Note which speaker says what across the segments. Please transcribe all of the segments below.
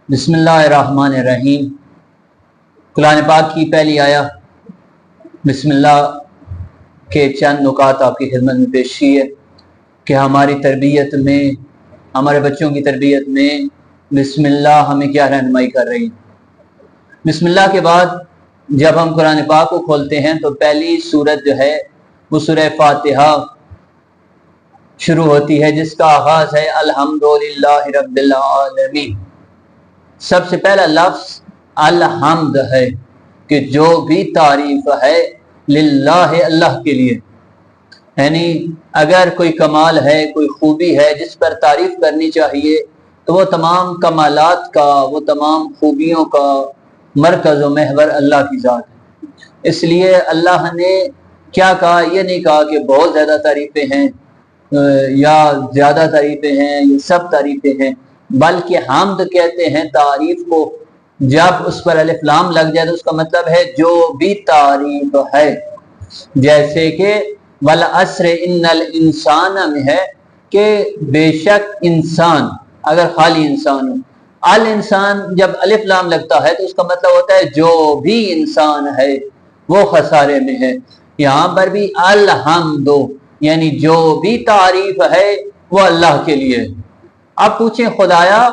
Speaker 1: बिस्मिल्लाहिर्रहमानिर्रहीम। कुरान पाक की पहली आया बिस्मिल्लाह के चंद नुकात आपकी खिदमत में पेश की है कि हमारी तरबियत में, हमारे बच्चों की तरबियत में बिस्मिल्लाह हमें क्या रहनुमाई कर रही है। बिस्मिल्लाह के बाद जब हम कुरान पाक को खोलते हैं तो पहली सूरत जो है वो सूरह फातिहा शुरू होती है, जिसका आगाज है अल्हम्दुलिल्लाहि रब्बिल आलमीन। सबसे पहला लफ्ज अलहम्द है कि जो भी तारीफ है लिल्लाह, अल्लाह के लिए। यानी अगर कोई कमाल है, कोई खूबी है जिस पर तारीफ करनी चाहिए, तो वो तमाम कमालात का, वो तमाम खूबियों का मरकज़ व महवर अल्लाह की ज़ात है। इसलिए अल्लाह ने क्या कहा, ये नहीं कहा कि बहुत ज़्यादा तारीफ़ें हैं या ज़्यादा तारीफ़ें हैं या सब तारीफ़ें हैं, बल्कि हाम्द कहते हैं तारीफ को। जब उस पर अलिफ लाम लग जाए तो उसका मतलब है जो भी तारीफ है। जैसे कि वल अस्र इन्नल इंसान में है कि बेशक इंसान, अगर खाली इंसान हो, अल इंसान जब अलिफ लाम लगता है तो उसका मतलब होता है जो भी इंसान है वो खसारे में है। यहाँ पर भी अलहम्दो यानी जो भी तारीफ है वो अल्लाह के लिए। अब पूछें खुदाया,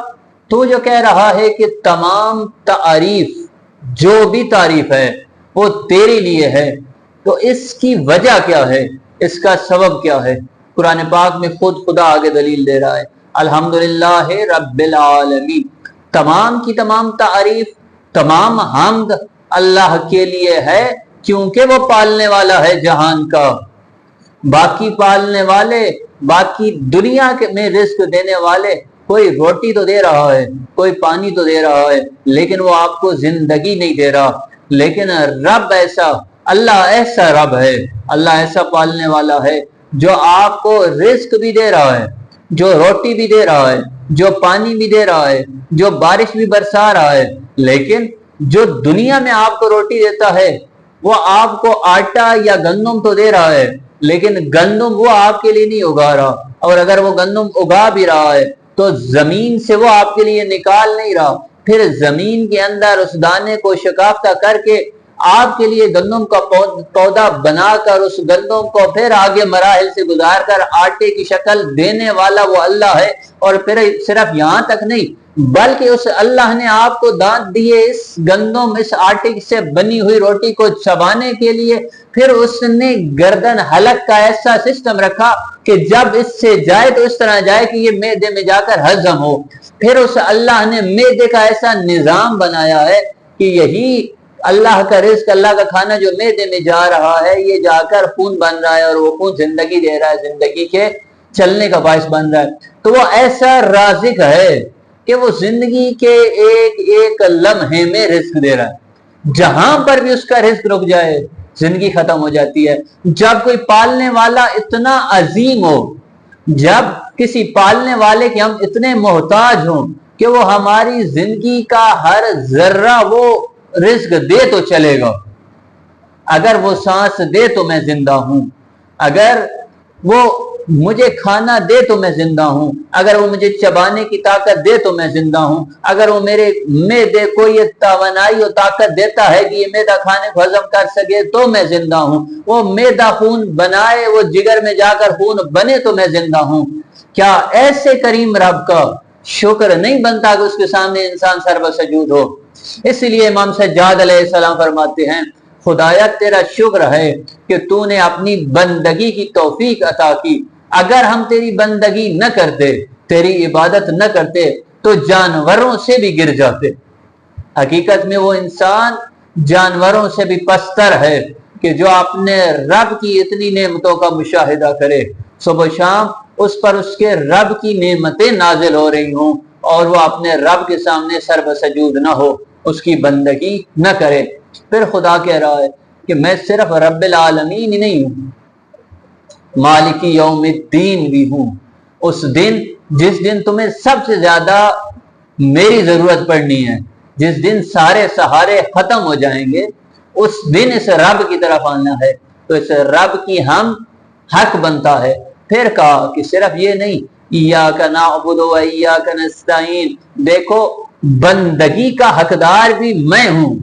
Speaker 1: तो जो कह रहा है कि तमाम तारीफ, जो भी तारीफ है वो तेरे लिए है, तो इसकी वजह क्या है, इसका सबब क्या है? कुरान पाक में खुद खुदा आगे दलील दे रहा है, अल्हम्दुलिल्लाह रब्बिल आलमीन। तमाम की तमाम तारीफ, तमाम हम्द अल्लाह के लिए है, क्योंकि वो पालने वाला है जहान का। बाकी पालने वाले, बाकी दुनिया में रिस्क देने वाले, कोई रोटी तो दे रहा है, कोई पानी तो दे रहा है, लेकिन वो आपको जिंदगी नहीं दे रहा। लेकिन रब ऐसा, अल्लाह ऐसा रब है, अल्लाह ऐसा पालने वाला है जो आपको रिस्क भी दे रहा है, जो रोटी भी दे रहा है, जो पानी भी दे रहा है, जो बारिश भी बरसा रहा है। लेकिन जो दुनिया में आपको रोटी देता है वो आपको आटा या गंदम तो दे रहा है, लेकिन गंदम वो आपके लिए नहीं उगा रहा। और अगर वो गंदम उगा भी रहा है तो जमीन से वो आपके लिए निकाल नहीं रहा, फिर जमीन के अंदर उस दाने को शकाफ्ता करके आपके लिए गंदम का पौधा बनाकर उस गंदम को फिर आगे मराहिल से गुजार कर आटे की शक्ल देने वाला वो अल्लाह है। और फिर सिर्फ यहाँ तक नहीं, बल्कि उस अल्लाह ने आपको दांत दिए इस गंदम, इस आटे से बनी हुई रोटी को चबाने के लिए। फिर उसने गर्दन हलक का ऐसा सिस्टम रखा कि जब इससे जाए तो इस तरह जाए कि ये मैदे में जाकर हजम हो। फिर उस अल्लाह ने मैदे का ऐसा निजाम बनाया है कि यही अल्लाह का रिस्क, अल्लाह का खाना जो मैदे में जा रहा है, ये जाकर खून बन रहा है और वो खून जिंदगी दे रहा है, जिंदगी के चलने का बायस बन रहा है। तो वो ऐसा राज़िक है कि वो जिंदगी के एक एक लम्हे में रिस्क दे रहा है। जहां पर भी उसका रिस्क रुक जाए जिंदगी खत्म हो जाती है। जब कोई पालने वाला इतना अजीम हो, जब किसी पालने वाले के हम इतने मोहताज हों कि वो हमारी जिंदगी का हर जर्रा वो रिस्क दे तो चलेगा। अगर वो सांस दे तो मैं जिंदा हूं, अगर वो मुझे खाना दे तो मैं जिंदा हूं, अगर वो मुझे चबाने की ताकत दे तो मैं जिंदा हूं, अगर वो मेरे मैदे को ये तवानाई और ताकत देता है कि ये मैदा खाने को हजम कर सके तो मैं जिंदा हूं, वो मैदा खून बनाए, वो जिगर में जाकर खून बने तो मैं जिंदा हूं। क्या ऐसे करीम रब का शुक्र नहीं बनता कि उसके सामने इंसान सर्वसजूद हो? इसलिए इमाम सज्जाद अलैहिस्सलाम फरमाते हैं, खुदाया तेरा शुक्र है कि तूने अपनी बंदगी की तौफीक अता की। अगर हम तेरी बंदगी न करते, तेरी इबादत न करते, तो जानवरों से भी गिर जाते। हकीकत में वो इंसान जानवरों से भी पस्तर है कि जो अपने रब की इतनी नेमतों का मुशाहिदा करे, सुबह शाम उस पर उसके रब की नेमतें नाजिल हो रही हों और वो अपने रब के सामने सर्वसजूद न हो, उसकी बंदगी न करे। फिर खुदा कह रहा है कि मैं सिर्फ रब्बिल आलमीन ही नहीं हूं, मालिकी यौमिद्दीन भी हूं। उस दिन जिस दिन तुम्हें सबसे ज्यादा मेरी जरूरत पड़नी है, जिस दिन सारे सहारे खत्म हो जाएंगे, उस दिन इस रब की तरफ आना है। तो इस रब की हम हक बनता है। फिर कहा कि सिर्फ ये नहीं, इय्याका नअबुदु व इय्याका नस्तईन। देखो بندگی کا حقدار بھی میں ہوں۔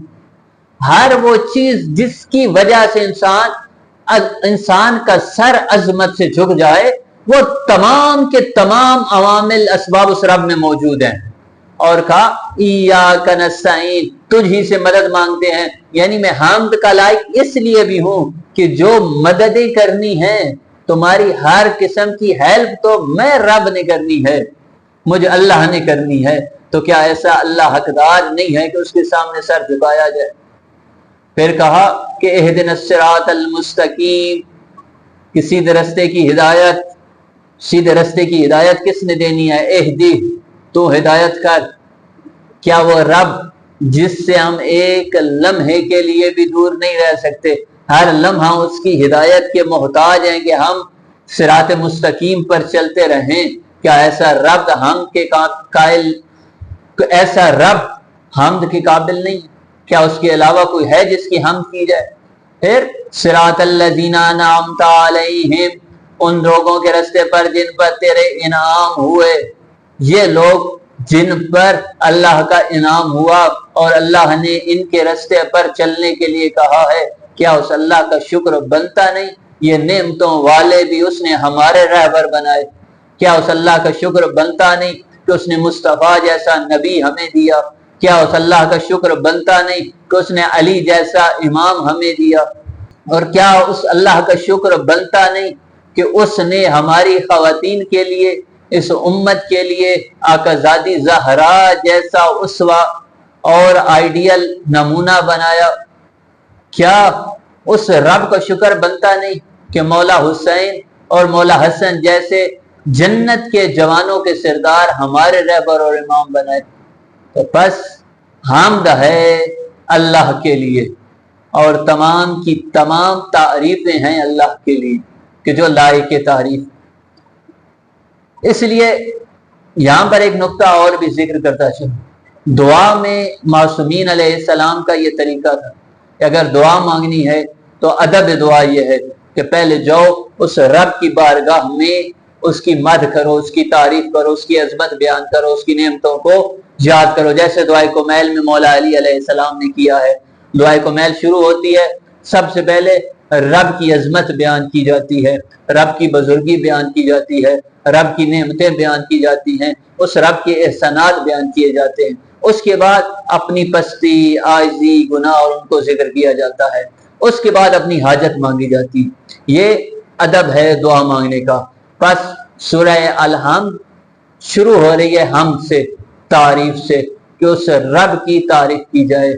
Speaker 1: ہر وہ چیز جس کی وجہ سے انسان کا سر عظمت سے جھک جائے، وہ تمام کے تمام عوامل اسباب اس رب میں موجود ہیں۔ اور کہا ایاک نستعین، تجھ ہی سے مدد مانگتے ہیں، یعنی میں حمد کا لائق اس لیے بھی ہوں کہ جو مددیں کرنی ہیں، تمہاری ہر قسم کی ہیلپ تو میں رب نے کرنی ہے، مجھے اللہ نے کرنی ہے، تو کیا ایسا اللہ حقدار نہیں ہے کہ اس کے سامنے سر جھکایا جائے؟ پھر کہا کہ اہدنا الصراط المستقیم، کہ سیدھے رستے کی ہدایت، سیدھے رستے کی ہدایت کس نے دینی ہے؟ اہدی، تو ہدایت کر۔ کیا وہ رب جس سے ہم ایک لمحے کے لیے بھی دور نہیں رہ سکتے، ہر لمحہ اس کی ہدایت کے محتاج ہیں کہ ہم صراط مستقیم پر چلتے رہیں؟ کیا ایسا رب حمد کے قائل، ایسا رب حمد کے قابل نہیں؟ کیا اس کے علاوہ کوئی ہے جس کی حمد کی جائے؟ پھر صراط الذین انعمت علیہم، ان لوگوں کے رستے پر جن پر تیرے انعام ہوئے، یہ لوگ جن پر اللہ کا انعام ہوا اور اللہ نے ان کے رستے پر چلنے کے لیے کہا ہے، کیا اس اللہ کا شکر بنتا نہیں؟ یہ نعمتوں والے بھی اس نے ہمارے رہبر بنائے، کیا اس اللہ کا شکر بنتا نہیں کہ اس نے مصطفیٰ جیسا نبی ہمیں دیا؟ کیا اس اللہ کا شکر بنتا نہیں کہ اس نے علی جیسا امام ہمیں دیا؟ اور کیا اس اللہ کا شکر بنتا نہیں کہ اس نے ہماری خواتین کے لیے، اس امت کے لیے آقا زادی زہرا جیسا اسوہ اور آئیڈیل نمونہ بنایا؟ کیا اس رب کا شکر بنتا نہیں کہ مولا حسین اور مولا حسن جیسے جنت کے جوانوں کے سردار ہمارے رہبر اور امام بنائے؟ تو بس حمد ہے اللہ کے لیے، اور تمام کی تمام تعریفیں ہیں اللہ کے لیے کہ جو لائق تعریف۔ اس لیے یہاں پر ایک نقطہ اور بھی ذکر کرتا چلوں، دعا میں معصومین علیہ السلام کا یہ طریقہ تھا کہ اگر دعا مانگنی ہے تو ادب دعا یہ ہے کہ پہلے جاؤ اس رب کی بارگاہ میں اس کی مدح کرو، اس کی تعریف کرو، اس کی عظمت بیان کرو، اس کی نعمتوں کو یاد کرو، جیسے دعائے کمیل میں مولا علی علیہ السلام نے کیا ہے۔ دعائے کمیل شروع ہوتی ہے، سب سے پہلے رب کی عظمت بیان کی جاتی ہے، رب کی بزرگی بیان کی جاتی ہے، رب کی نعمتیں بیان کی جاتی ہیں، اس رب کے احسانات بیان کیے جاتے ہیں، اس کے بعد اپنی پستی، عاجزی، گناہ اور ان کو ذکر کیا جاتا ہے، اس کے بعد اپنی حاجت مانگی جاتی ہے۔ یہ ادب ہے دعا مانگنے کا۔ پس سورہ الحمد شروع ہو رہی ہے حمد سے، تعریف سے، کہ اس رب کی تعریف کی جائے